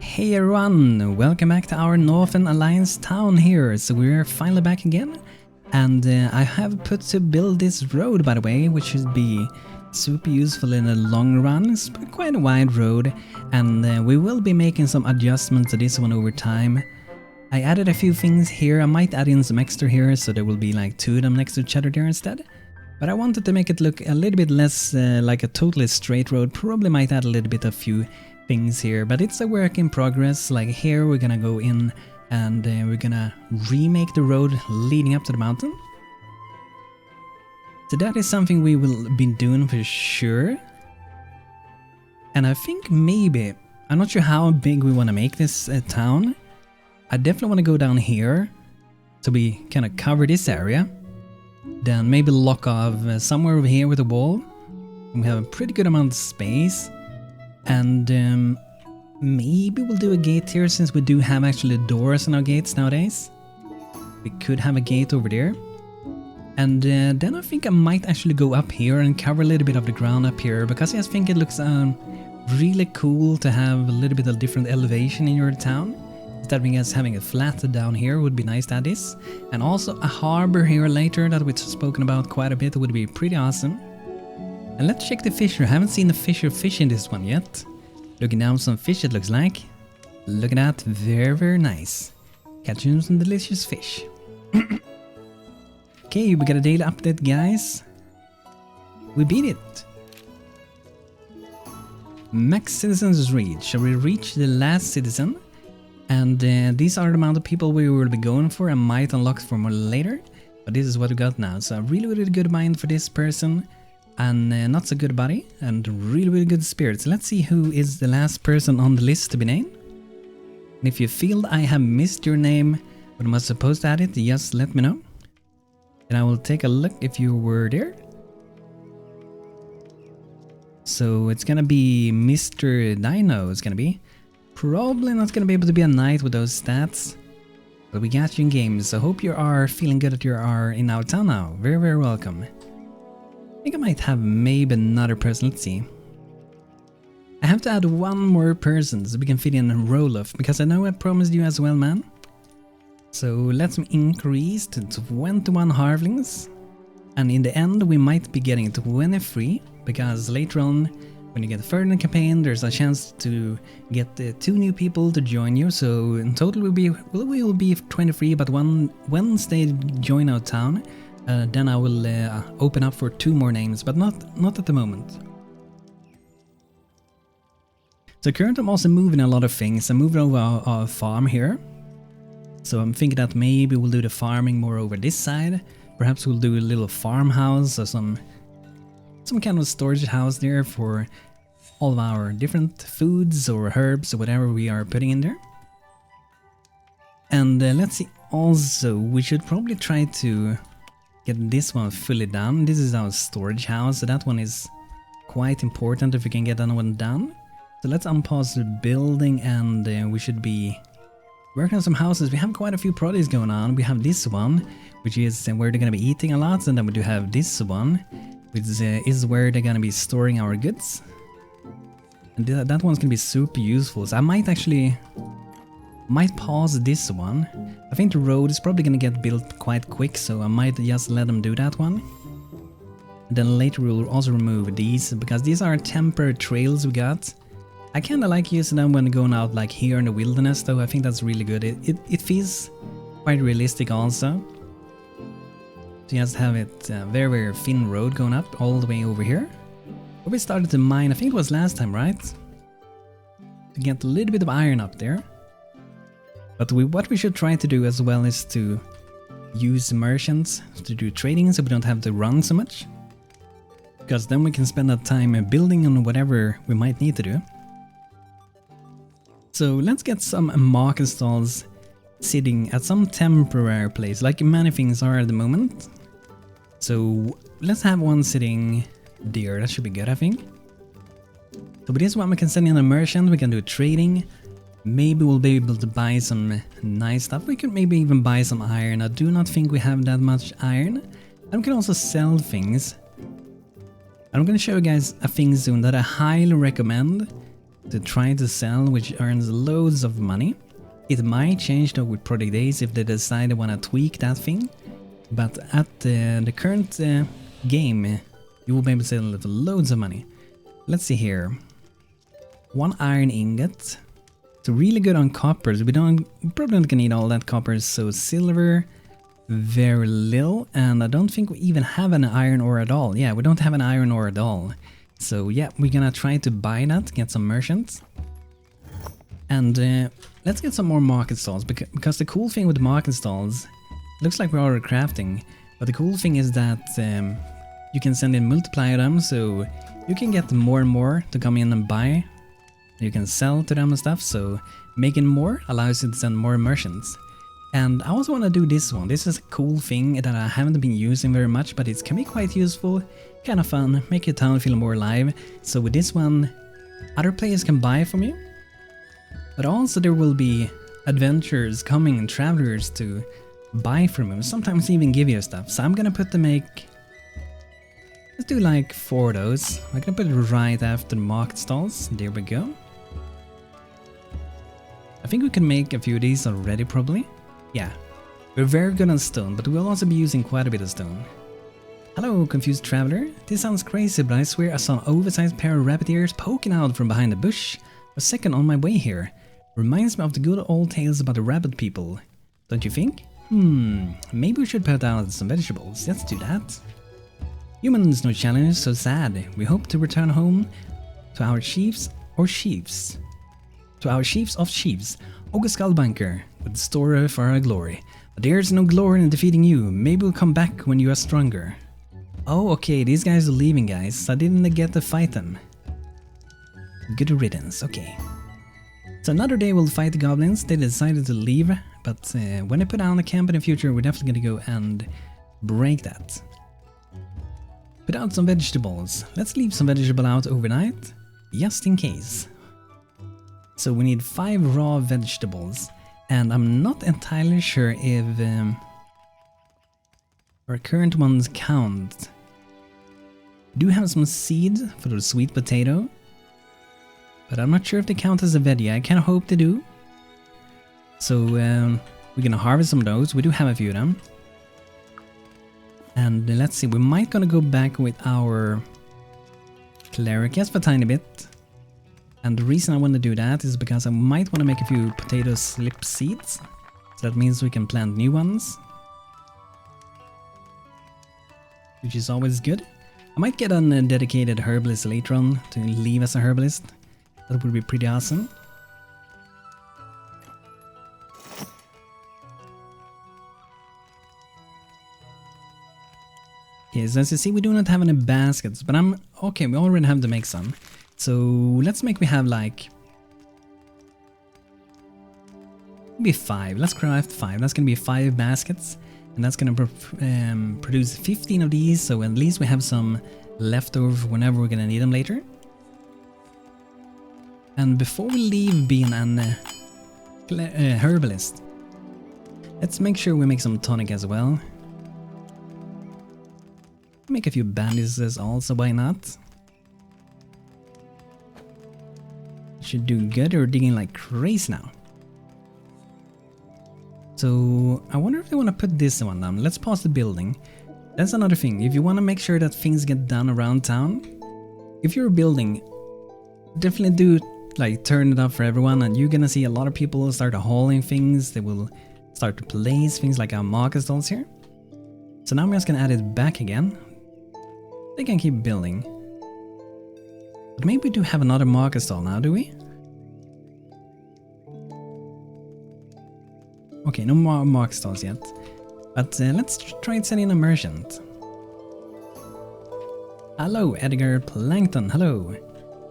Hey everyone, welcome back to our Northern Alliance town here. So we're finally back again, and I have put to build this road, by the way, which should be super useful in the long run. It's quite a wide road, and we will be making some adjustments to this one over time. I added a few things here. I might add in some extra here, so there will be like two of them next to each other there instead. But I wanted to make it look a little bit less like a totally straight road. Probably might add a little bit of few things here, but it's a work in progress. Like here we're gonna go in and we're gonna remake the road leading up to the mountain. So that is something we will be doing for sure. And I think maybe, I'm not sure how big we want to make this town. I definitely want to go down here so we kind of cover this area. Then maybe lock off somewhere over here with a wall. And we have a pretty good amount of space. And maybe we'll do a gate here, since we do have actually doors on our gates nowadays. We could have a gate over there. And then I think I might actually go up here and cover a little bit of the ground up here, because I just think it looks really cool to have a little bit of different elevation in your town. Instead of just having it flat down here would be nice to add this. And also a harbor here later that we've spoken about quite a bit would be pretty awesome. And let's check the fisher. I haven't seen a fisher fish in this one yet. Looking down some fish it looks like. Look at that, very nice. Catching some delicious fish. Okay, we got a daily update, guys. We beat it. Max citizens reached. So we reached the last citizen. And these are the amount of people we will be going for. I might unlock for more later. But this is what we got now. So really good mind for this person. And not so good body, and really good spirits. Let's see who is the last person on the list to be named. And if you feel I have missed your name, but am I supposed to add it, just let me know. And I will take a look if you were there. So it's gonna be Mr. Dino, it's gonna be. Probably not gonna be able to be a knight with those stats. But we got you in games, so hope you are feeling good that you are in our town now. Very welcome. I think I might have maybe another person, let's see. I have to add one more person so we can fit in Roloff, because I know I promised you as well, man. So let's increase to 21 Hearthlings. And in the end we might be getting 23, because later on, when you get further in the campaign, there's a chance to get 2 new people to join you. So in total we will be 23, but once they join our town, then I will open up for 2 more names, but not at the moment. So currently I'm also moving a lot of things. I'm moving over our farm here. So I'm thinking that maybe we'll do the farming more over this side. Perhaps we'll do a little farmhouse or some kind of storage house there for all of our different foods or herbs or whatever we are putting in there. And let's see, also we should probably try to get this one fully done. This is our storage house, so that one is quite important if we can get that one done. So let's unpause the building, and we should be working on some houses. We have quite a few projects going on. We have this one, which is where they're gonna be eating a lot, and then we do have this one, which is where they're gonna be storing our goods. And that one's gonna be super useful. So I might pause this one. I think the road is probably gonna get built quite quick, so I might just let them do that one. Then later we'll also remove these, because these are temporary trails we got. I kinda like using them when going out like here in the wilderness though. I think that's really good. It feels quite realistic also. So you just have it very thin road going up all the way over here. But we started to mine, I think it was last time, right? To get a little bit of iron up there. But what we should try to do as well is to use merchants to do trading, so we don't have to run so much. Because then we can spend that time building on whatever we might need to do. So let's get some market stalls sitting at some temporary place, like many things are at the moment. So let's have one sitting there, that should be good I think. So with this one we can send in a merchant, we can do trading. Maybe we'll be able to buy some nice stuff. We could maybe even buy some iron. I do not think we have that much iron. And we can also sell things. I'm gonna show you guys a thing soon that I highly recommend. to try to sell, which earns loads of money. It might change though with Project Days if they decide they want to tweak that thing. But at the current game, you will be able to sell it for loads of money. Let's see here. 1 iron ingot. It's really good on copper. We probably not gonna need all that copper. So silver, very little. And I don't think we even have an iron ore at all. Yeah, we don't have an iron ore at all. So yeah, we're gonna try to buy that, get some merchants. And let's get some more market stalls, because the cool thing with market stalls, looks like we're already crafting, but the cool thing is that you can send in multiply them, so you can get more and more to come in and buy. You can sell to them and stuff, so making more allows you to send more merchants. And I also want to do this one. This is a cool thing that I haven't been using very much, but it can be quite useful, kind of fun, make your town feel more alive. So with this one, other players can buy from you, but also there will be adventurers coming and travelers to buy from you, sometimes even give you stuff. So I'm gonna put the let's do like 4 of those. I'm gonna put it right after the market stalls. There we go. I think we can make a few of these already probably. Yeah, we're very good on stone, but we'll also be using quite a bit of stone. Hello, confused traveler. This sounds crazy, but I swear I saw an oversized pair of rabbit ears poking out from behind a bush a second on my way here. Reminds me of the good old tales about the rabbit people. Don't you think? Maybe we should put out some vegetables. Let's do that. Humans no challenge, so sad. We hope to return home to our chiefs of chiefs. August Skullbanker, with the story for our glory. But there's no glory in defeating you. Maybe we'll come back when you are stronger. Oh, okay, these guys are leaving, guys. I didn't get to fight them. Good riddance, okay. So another day we'll fight the goblins. They decided to leave, but when they put down the camp in the future, we're definitely gonna go and break that. Put out some vegetables. Let's leave some vegetable out overnight, just in case. So we need 5 raw vegetables, and I'm not entirely sure if our current ones count. Do have some seed for the sweet potato, but I'm not sure if they count as a veggie. I kind of hope they do. So we're gonna harvest some of those. We do have a few of them. And let's see, we might gonna go back with our cleric just for a tiny bit. And the reason I want to do that is because I might want to make a few potato slip seeds. So that means we can plant new ones, which is always good. I might get a dedicated herbalist later on to leave as a herbalist. That would be pretty awesome. Okay, so as you see, we do not have any baskets, but okay, we already have to make some. So let's make we have like maybe 5. Let's craft 5. That's gonna be 5 baskets, and that's gonna produce 15 of these. So at least we have some left over whenever we're gonna need them later. And before we leave being an herbalist, let's make sure we make some tonic as well. Make a few bandages also, why not? Should do good. Or digging like crazy now. So I wonder if they want to put this one down. Let's pause the building. That's another thing. If you want to make sure that things get done around town, if you're building, definitely do like turn it up for everyone, and you're gonna see a lot of people start hauling things. They will start to place things like our market stalls here. So now I'm just gonna add it back again. They can keep building. But maybe we do have another market stall now, do we? Okay, no more market stalls yet. But let's try sending a merchant. Hello, Edgar Plankton, hello.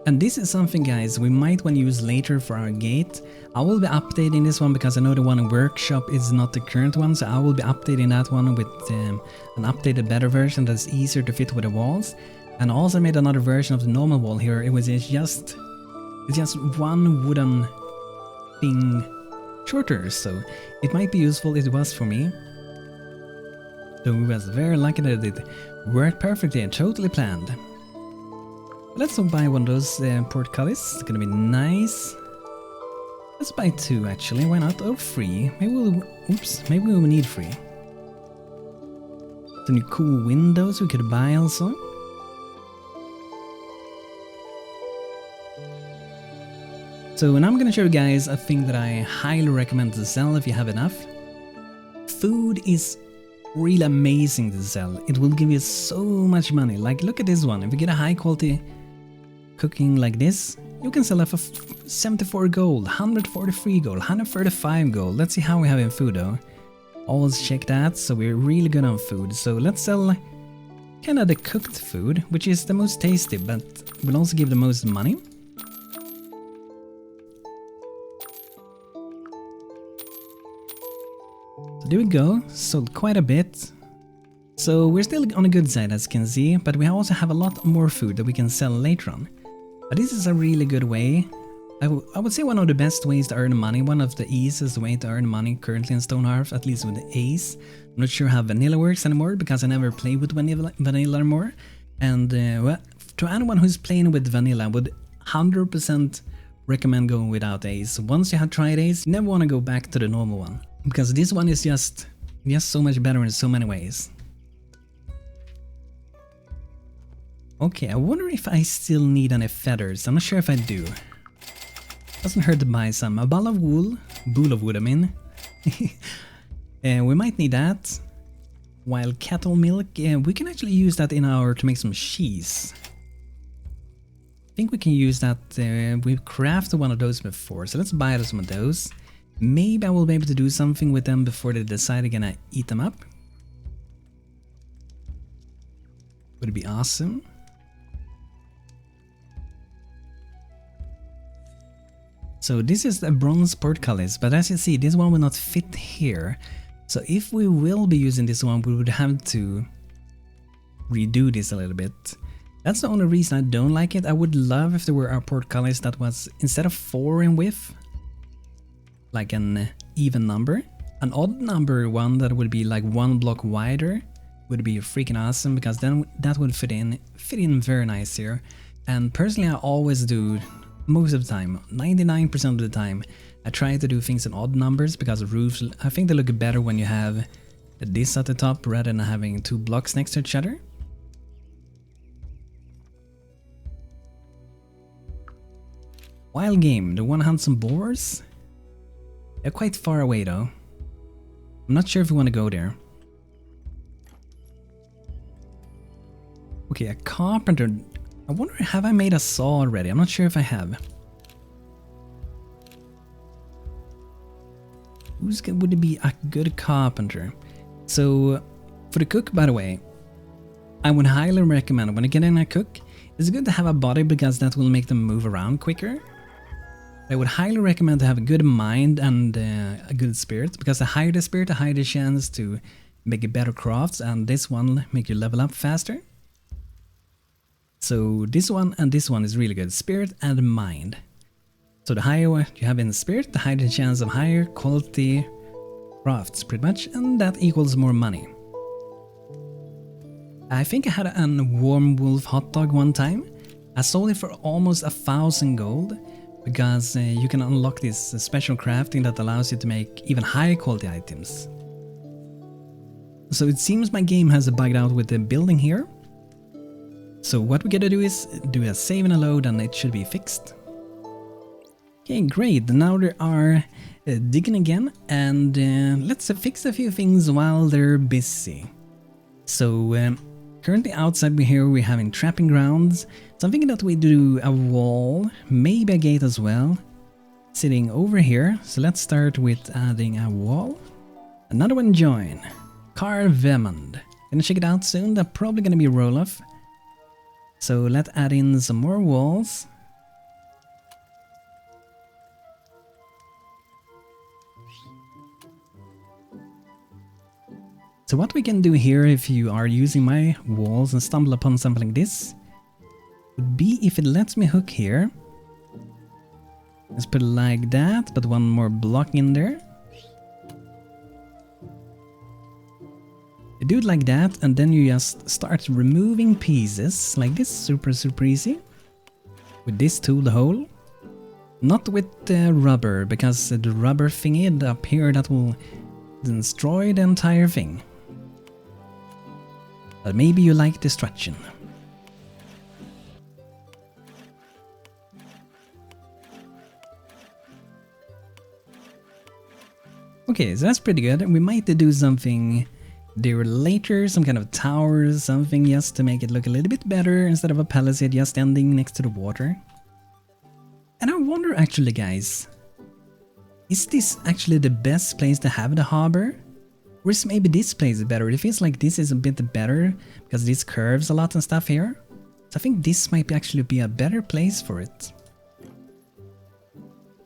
And this is something, guys, we might want to use later for our gate. I will be updating this one because I know the one in workshop is not the current one, so I will be updating that one with an updated better version that's easier to fit with the walls. And I also made another version of the normal wall here. It's just one wooden thing shorter, so it might be useful. It was for me. So we was very lucky that it worked perfectly and totally planned. Let's buy one of those portcullis. It's gonna be nice. Let's buy 2 actually. Why not? Or 3. Maybe we'll. Oops. Maybe we'll need 3. Some new cool windows we could buy also. So, and I'm gonna show you guys a thing that I highly recommend to sell if you have enough. Food is really amazing to sell. It will give you so much money. Like, look at this one. If you get a high quality cooking like this, you can sell it for 74 gold, 143 gold, 135 gold. Let's see how we have in food though. Always check that, so we're really good on food. So let's sell kind of the cooked food, which is the most tasty, but will also give the most money. So there we go, sold quite a bit. So we're still on the good side as you can see, but we also have a lot more food that we can sell later on. But this is a really good way. I would say one of the best ways to earn money, one of the easiest way to earn money currently in Stonehearth, at least with the Ace. I'm not sure how vanilla works anymore because I never played with vanilla anymore. And well, to anyone who's playing with vanilla, I would 100% recommend going without Ace. Once you have tried Ace, you never want to go back to the normal one. Because this one is just so much better in so many ways. Okay, I wonder if I still need any feathers. I'm not sure if I do. Doesn't hurt to buy some. A ball of wool. Bowl of wood, I mean. We might need that. Wild cattle milk. We can actually use that in our to make some cheese. I think we can use that. We've crafted one of those before, so let's buy some of those. Maybe I will be able to do something with them before they decide they're gonna eat them up. Would be awesome. So this is a bronze portcullis, but as you see, this one will not fit here. So if we will be using this one, we would have to redo this a little bit. That's the only reason I don't like it. I would love if there were a portcullis that was, instead of 4 in width, like an even number, an odd number one that would be like 1 block wider would be freaking awesome, because then that would fit in very nice here. And personally, I always do. Most of the time, 99% of the time, I try to do things in odd numbers because roofs, I think they look better when you have this at the top rather than having 2 blocks next to each other. Wild game, do you want to hunt some boars? They're quite far away though. I'm not sure if we want to go there. Okay, a carpenter. I wonder, have I made a saw already? I'm not sure if I have. Would it be a good carpenter? So, for the cook, by the way, I would highly recommend when you get in a cook, it's good to have a body because that will make them move around quicker. I would highly recommend to have a good mind and a good spirit, because the higher the spirit, the higher the chance to make better crafts, and this one make you level up faster. So this one and this one is really good, spirit and mind. So the higher you have in spirit, the higher the chance of higher quality crafts pretty much, and that equals more money. I think I had a warm wolf hot dog one time. I sold it for almost 1,000 gold, because you can unlock this special crafting that allows you to make even higher quality items. So it seems my game has bugged out with the building here. So what we gotta do is do a save and a load, and it should be fixed. Okay, great. Now they are digging again, and let's fix a few things while they're busy. So currently outside we're having trapping grounds. So I'm thinking that we do a wall, maybe a gate as well, sitting over here. So let's start with adding a wall. Another one join. Carvemond. Gonna check it out soon. They're probably gonna be a roll-off. So let's add in some more walls. So what we can do here, if you are using my walls and stumble upon something like this, would be if it lets me hook here. Let's put it like that, but one more block in there. You do it like that, and then you just start removing pieces like this, super easy. with this tool hole. Not with the rubber, because the rubber thingy up here that will destroy the entire thing. But maybe you like destruction. Okay, so that's pretty good. We might do something there later, some kind of tower or something, just to make it look a little bit better instead of a palisade just standing next to the water. And I wonder actually, guys, is this actually the best place to have the harbor? Or is maybe this place better? It feels like this is a bit better because this curves a lot and stuff here. So I think this might actually be a better place for it.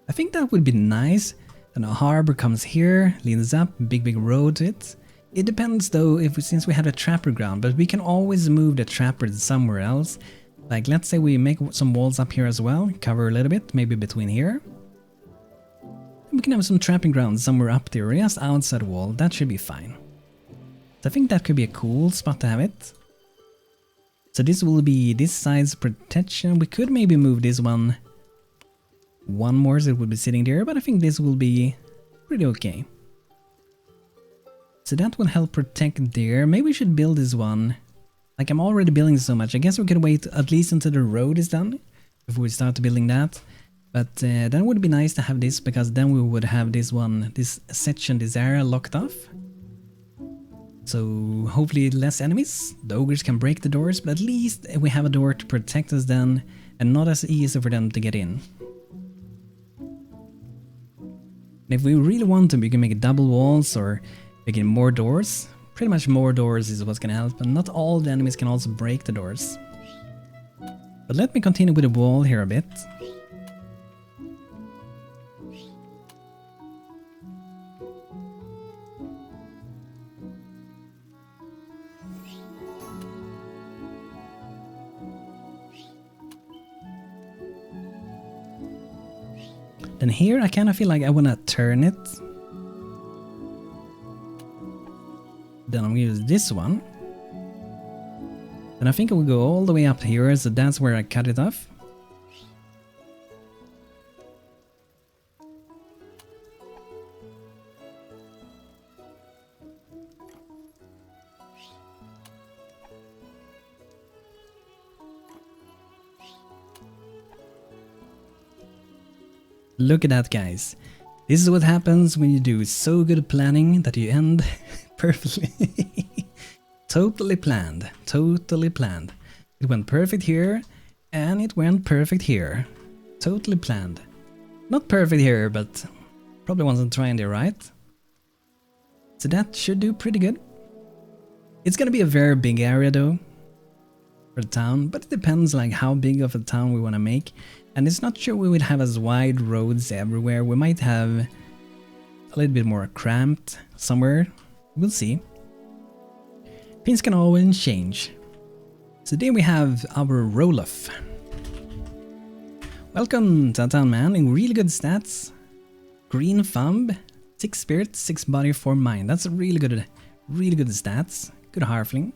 I think that would be nice. And a harbor comes here, leads up, big road to it. It depends though, since we have a trapper ground, but we can always move the trapper somewhere else. Like let's say we make some walls up here as well, cover a little bit, maybe between here. We can have some trapping grounds somewhere up there, just outside the wall, that should be fine. So I think that could be a cool spot to have it. So this will be this side's protection. We could maybe move this one more so it would be sitting there, but I think this will be pretty okay. So that will help protect there. Maybe we should build this one. Like I'm already building so much, I guess we could wait at least until the road is done before we start building that. But then it would be nice to have this, because then we would have this one, this section, this area locked off. So hopefully less enemies. The ogres can break the doors, but at least we have a door to protect us then, and not as easy for them to get in. And if we really want to, we can make double walls or make it more doors. Pretty much more doors is what's gonna help, and not all the enemies can also break the doors. But let me continue with the wall here a bit. Then here I kind of feel like I want to turn it. Then I'm going to use this one. And I think I will go all the way up here, so that's where I cut it off. Look at that, guys. This is what happens when you do so good planning that you end perfectly. Totally planned. Totally planned. It went perfect here, and it went perfect here. Totally planned. Not perfect here, but probably wasn't trying there, right? So that should do pretty good. It's gonna be a very big area though for the town, but it depends like how big of a town we want to make. And it's not sure we would have as wide roads everywhere. We might have a little bit more cramped somewhere. We'll see. Things can always change. So there we have our roll-off. Welcome to town, man. Really good stats. Green thumb, 6 spirit, 6 body, 4 mind. That's a really good stats. Good halfling.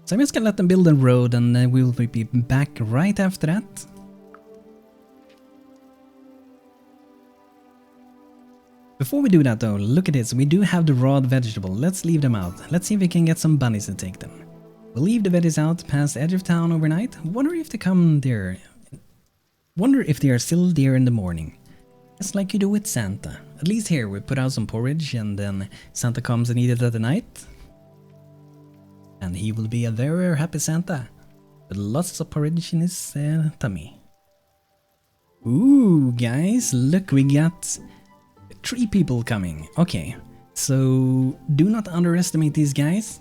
So I'm just gonna let them build a road, and then we'll be back right after that. Before we do that though, look at this, we do have the raw vegetable. Let's leave them out. Let's see if we can get some bunnies to take them. We'll leave the veggies out past the edge of town overnight. Wonder if they come there. Wonder if they are still there in the morning. Just like you do with Santa. At least here we put out some porridge, and then Santa comes and eats it at the night. And he will be a very happy Santa, with lots of porridge in his tummy. Ooh, guys, look, we got 3 people coming. Okay, so do not underestimate these guys.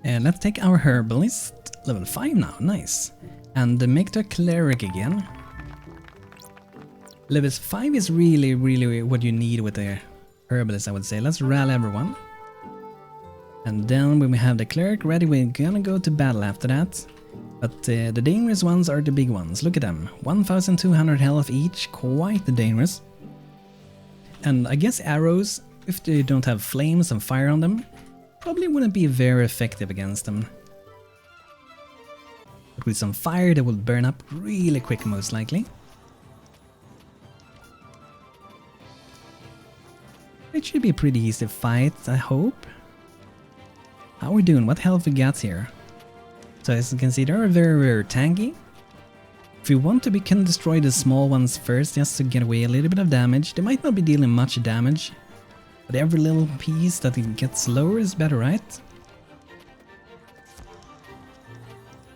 And let's take our herbalist, level 5 now, nice. And make the cleric again. Level 5 is really what you need with the herbalist, I would say. Let's rally everyone. And then when we have the cleric ready, we're gonna go to battle after that. But the dangerous ones are the big ones. Look at them. 1200 health each, quite dangerous. And I guess arrows, if they don't have flames and fire on them, probably wouldn't be very effective against them. But with some fire that will burn up really quick most likely. It should be a pretty easy fight, I hope. How are we doing? What health we got here? So as you can see, they are very, very tanky. If we want to, we can destroy the small ones first just to get away a little bit of damage. They might not be dealing much damage, but every little piece that it gets lower is better, right?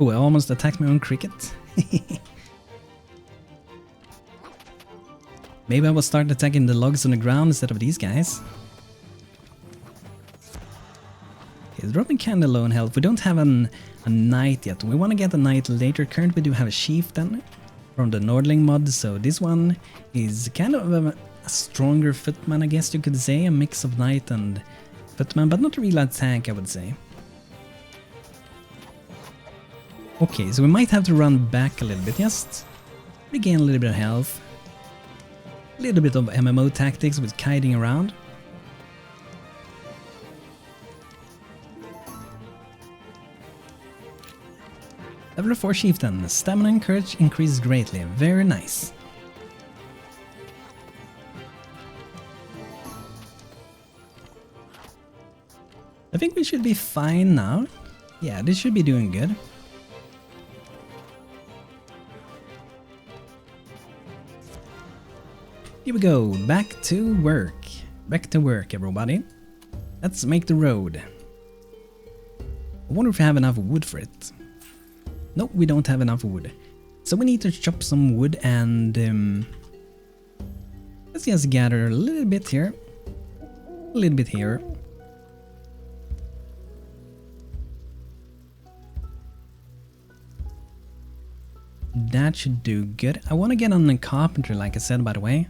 Oh, I almost attacked my own cricket. Maybe I will start attacking the logs on the ground instead of these guys. Okay, dropping kinda low on health. We don't have a knight yet. We want to get a knight later. Currently we do have a chieftain from the Nordling mod, so this one is kind of a stronger footman, I guess you could say. A mix of knight and footman, but not really a tank, I would say. Okay, so we might have to run back a little bit, just regain a little bit of health. A little bit of MMO tactics with kiting around. Level 4 Chieftain, stamina and courage increases greatly, very nice. I think we should be fine now. Yeah, this should be doing good. Here we go, back to work. Back to work, everybody. Let's make the road. I wonder if we have enough wood for it. No, we don't have enough wood. So we need to chop some wood and let's just gather a little bit here. A little bit here. That should do good. I want to get on a carpenter, like I said, by the way.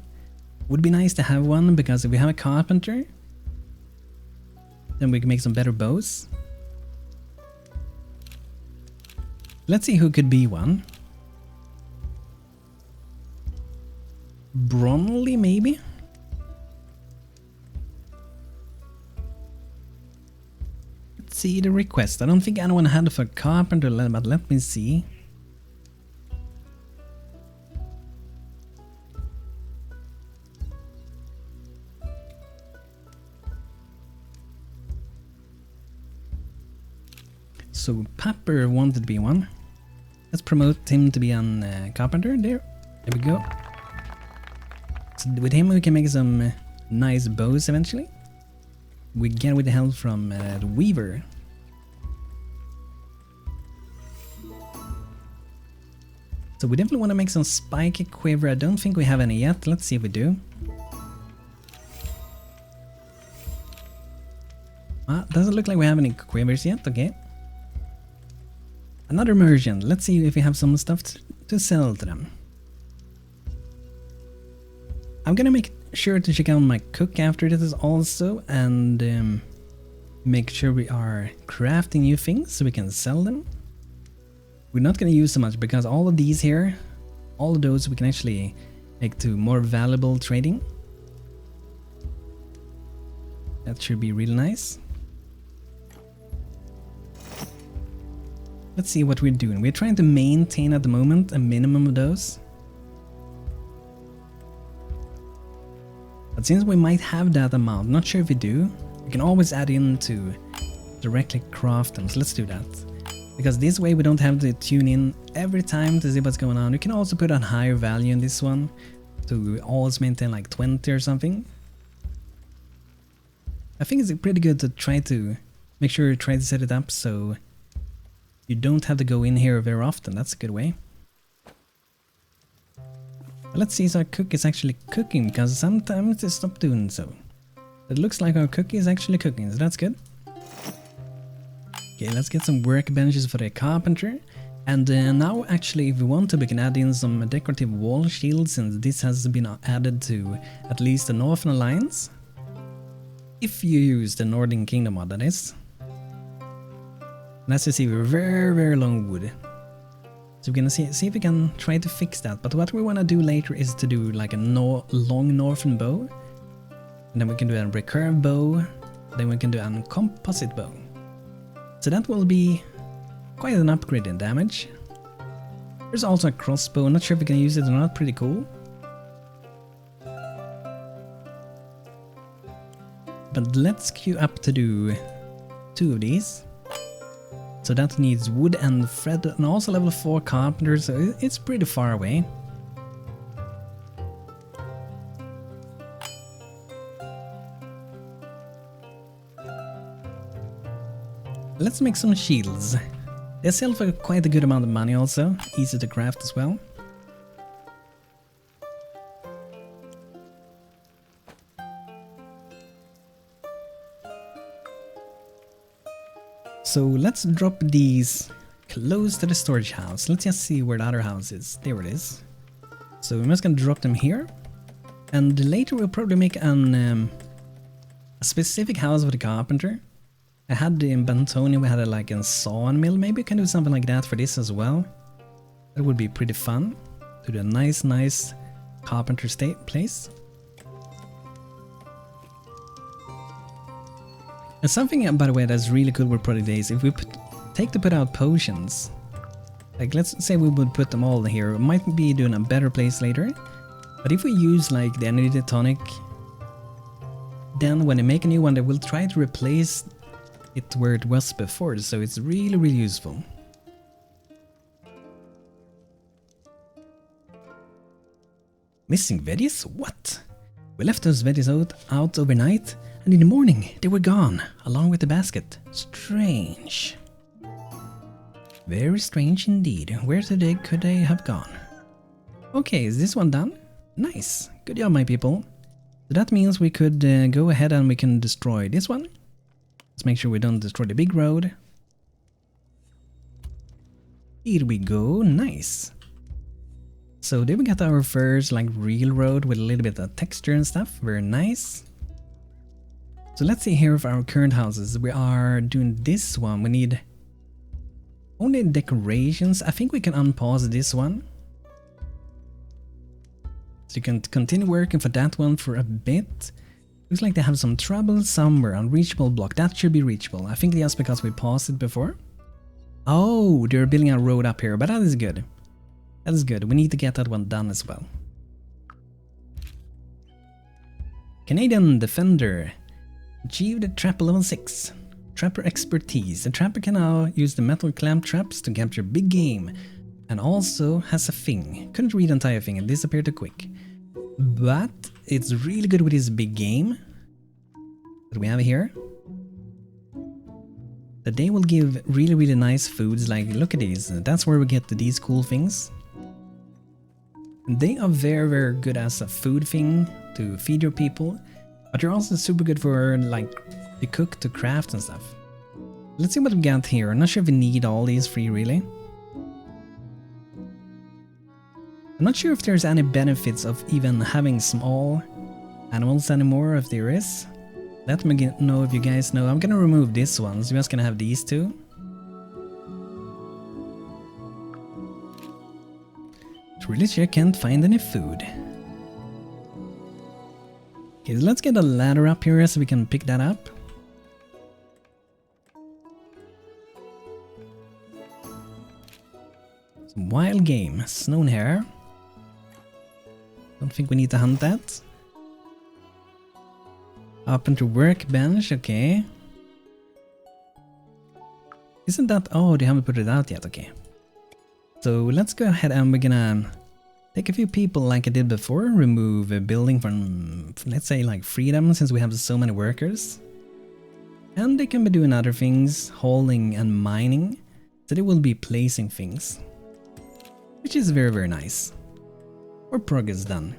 Would be nice to have one, because if we have a carpenter, then we can make some better bows. Let's see who could be one. Bronley, maybe? Let's see the request. I don't think anyone had for carpenter, but let me see. So Pepper wanted to be one. Let's promote him to be a carpenter there. There we go. So with him we can make some nice bows eventually. We get with the help from the Weaver. So we definitely want to make some spiky quiver. I don't think we have any yet. Let's see if we do. Doesn't look like we have any quivers yet. Okay. Another merchant. Let's see if we have some stuff to sell to them. I'm gonna make sure to check out my cook after this also, and make sure we are crafting new things so we can sell them. We're not gonna use so much because all of these here, all of those we can actually make to more valuable trading. That should be really nice. Let's see what we're doing. We're trying to maintain at the moment a minimum of those. But since we might have that amount, not sure if we do, we can always add in to directly craft them. So let's do that. Because this way we don't have to tune in every time to see what's going on. You can also put on higher value in this one to always maintain like 20 or something. I think it's pretty good to try to make sure you try to set it up so you don't have to go in here very often. That's a good way. But let's see if our cook is actually cooking, because sometimes they stop doing so. It looks like our cook is actually cooking, so that's good. Okay, let's get some workbenches for the carpenter. And now actually if we want to, we can add in some decorative wall shields, since this has been added to at least the Northern Alliance. If you use the Northern Kingdom mod, that is. And as you see, we're very long wood. So we're gonna see if we can try to fix that. But what we want to do later is to do like a long northern bow. And then we can do a recurve bow. Then we can do a composite bow. So that will be quite an upgrade in damage. There's also a crossbow, not sure if we can use it or not, pretty cool. But let's queue up to do 2 of these. So that needs wood and thread and also level 4 carpenter, so it's pretty far away. Let's make some shields. They sell for quite a good amount of money also, easy to craft as well. So let's drop these close to the storage house. Let's just see where the other house is. There it is. So we're just gonna drop them here. And later we'll probably make a specific house for the carpenter. I had in Bantonia, we had like a sawmill. Maybe we can do something like that for this as well. That would be pretty fun. To do a nice carpenter place. And something, by the way, that's really cool with Project Days, if we put out potions, like let's say we would put them all here, we might be doing a better place later, but if we use like the energy tonic, then when they make a new one, they will try to replace it where it was before, so it's really useful. Missing veggies? What? We left those veggies out overnight, and in the morning they were gone, along with the basket. Strange. Very strange indeed. Where today could they have gone? Okay, is this one done? Nice. Good job, my people. So that means we could go ahead and we can destroy this one. Let's make sure we don't destroy the big road. Here we go. Nice. So there we got our first like real road with a little bit of texture and stuff. Very nice. So let's see here of our current houses. We are doing this one. We need only decorations. I think we can unpause this one. So you can continue working for that one for a bit. Looks like they have some trouble somewhere. Unreachable block. That should be reachable. I think just because we paused it before. Oh, they're building a road up here, but that is good. That is good. We need to get that one done as well. Canadian Defender. Achieved Trapper level 6. Trapper expertise. The trapper can now use the metal clamp traps to capture big game. And also has a thing. Couldn't read the entire thing and disappeared too quick. But it's really good with his big game. What do we have here? That they will give really nice foods. Like, look at these. That's where we get these cool things. They are very good as a food thing to feed your people, but they're also super good for like to cook, to craft and stuff. Let's see what we got here. I'm not sure if we need all these 3 really. I'm not sure if there's any benefits of even having small animals anymore, if there is. Let me know if you guys know. I'm gonna remove this one, so we're just gonna have these 2. Really sure I can't find any food. Okay, so let's get a ladder up here so we can pick that up. Some wild game, Stonehearth. Don't think we need to hunt that. Up into workbench, okay. Isn't that... Oh, they haven't put it out yet, okay. So let's go ahead and we're gonna take a few people like I did before, remove a building from let's say like freedom, since we have so many workers. And they can be doing other things, hauling and mining, so they will be placing things. Which is very nice. Or progress done.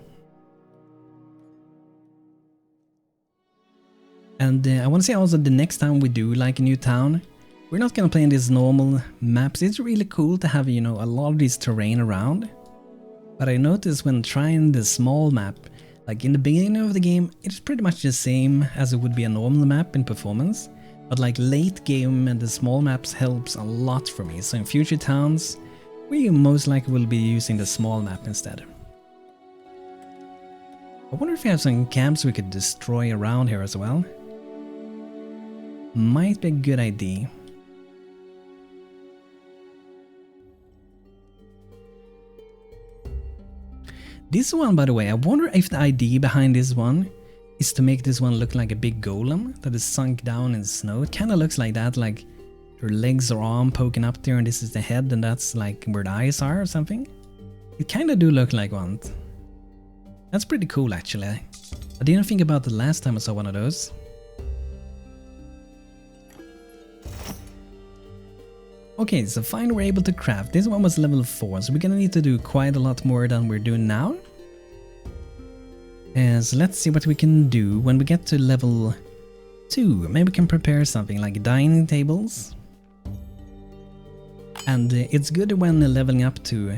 And I want to say also the next time we do like a new town, we're not gonna play in these normal maps. It's really cool to have, you know, a lot of this terrain around. But I noticed when trying the small map, like in the beginning of the game, it's pretty much the same as it would be a normal map in performance. But like late game and the small maps helps a lot for me. So in future towns, we most likely will be using the small map instead. I wonder if we have some camps we could destroy around here as well. Might be a good idea. This one, by the way, I wonder if the idea behind this one is to make this one look like a big golem that is sunk down in snow. It kind of looks like that, like your legs or arm poking up there and this is the head and that's like where the eyes are or something. It kind of do look like one. That's pretty cool actually. I didn't think about the last time I saw one of those. Okay, so finally we're able to craft. This one was level 4, so we're gonna need to do quite a lot more than we're doing now. So let's see what we can do when we get to level 2. Maybe we can prepare something like dining tables. And it's good when leveling up to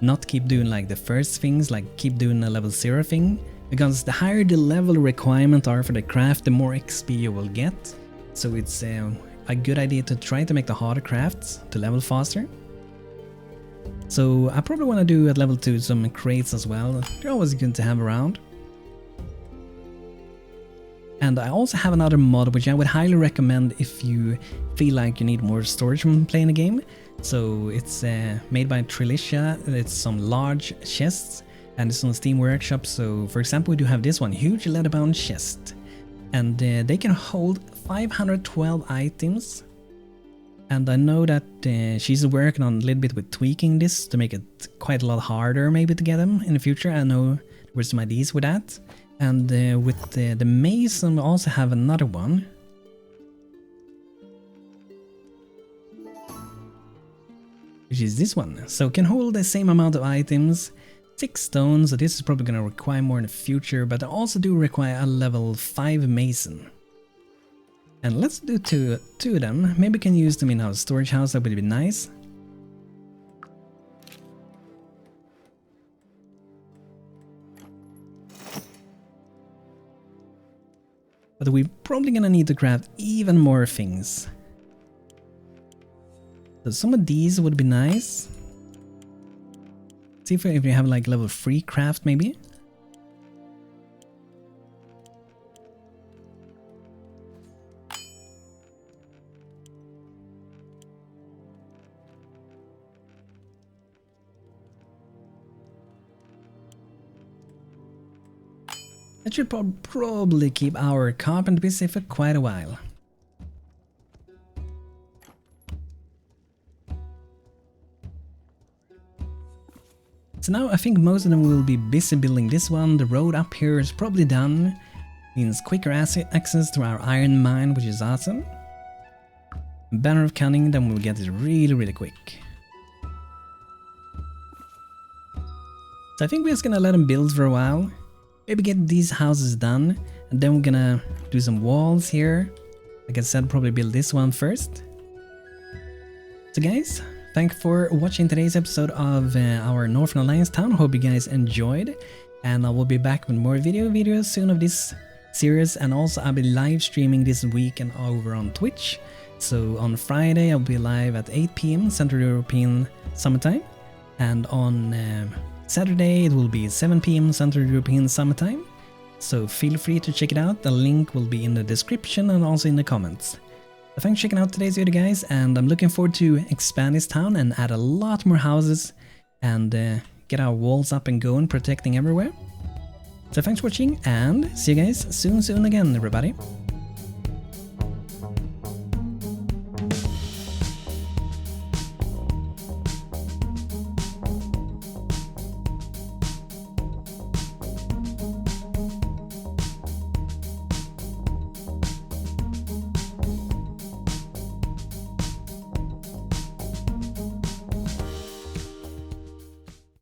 not keep doing like the first things, like keep doing a level 0 thing. Because the higher the level requirement are for the craft, the more XP you will get. So it's a good idea to try to make the harder crafts to level faster. So I probably want to do at level 2 some crates as well. They're always good to have around. And I also have another mod which I would highly recommend if you feel like you need more storage when playing the game. So it's made by Trilisha. It's some large chests and it's on Steam Workshop. So for example we do have this one, huge leather-bound chest. And they can hold 512 items. And I know that she's working on a little bit with tweaking this to make it quite a lot harder maybe to get them in the future. I know there were some ideas with that. And with the mason we also have another one. Which is this one. So can hold the same amount of items. 6 stones, so this is probably going to require more in the future. But I also do require a level 5 mason. And let's do two of them. Maybe we can use them in our storage house, that would be nice. But we're probably gonna need to craft even more things. So some of these would be nice. See if we have like level 3 craft maybe. That should probably keep our carpenter busy for quite a while. So now I think most of them will be busy building this one. The road up here is probably done. Means quicker access to our iron mine, which is awesome. Banner of Cunning, then we'll get it really quick. So I think we're just gonna let them build for a while. Maybe get these houses done, and then we're gonna do some walls here. Like I said, probably build this one first. So guys, thanks for watching today's episode of our Northern Alliance town. Hope you guys enjoyed, and I will be back with more videos soon of this series. And also I'll be live streaming this weekend over on Twitch. So on Friday I'll be live at 8 PM Central European Summertime, and on Saturday it will be 7 PM Central European Summertime, so feel free to check it out. The link will be in the description and also in the comments. So thanks for checking out today's video guys, and I'm looking forward to expand this town and add a lot more houses and get our walls up and going, protecting everywhere. So thanks for watching and see you guys soon again everybody.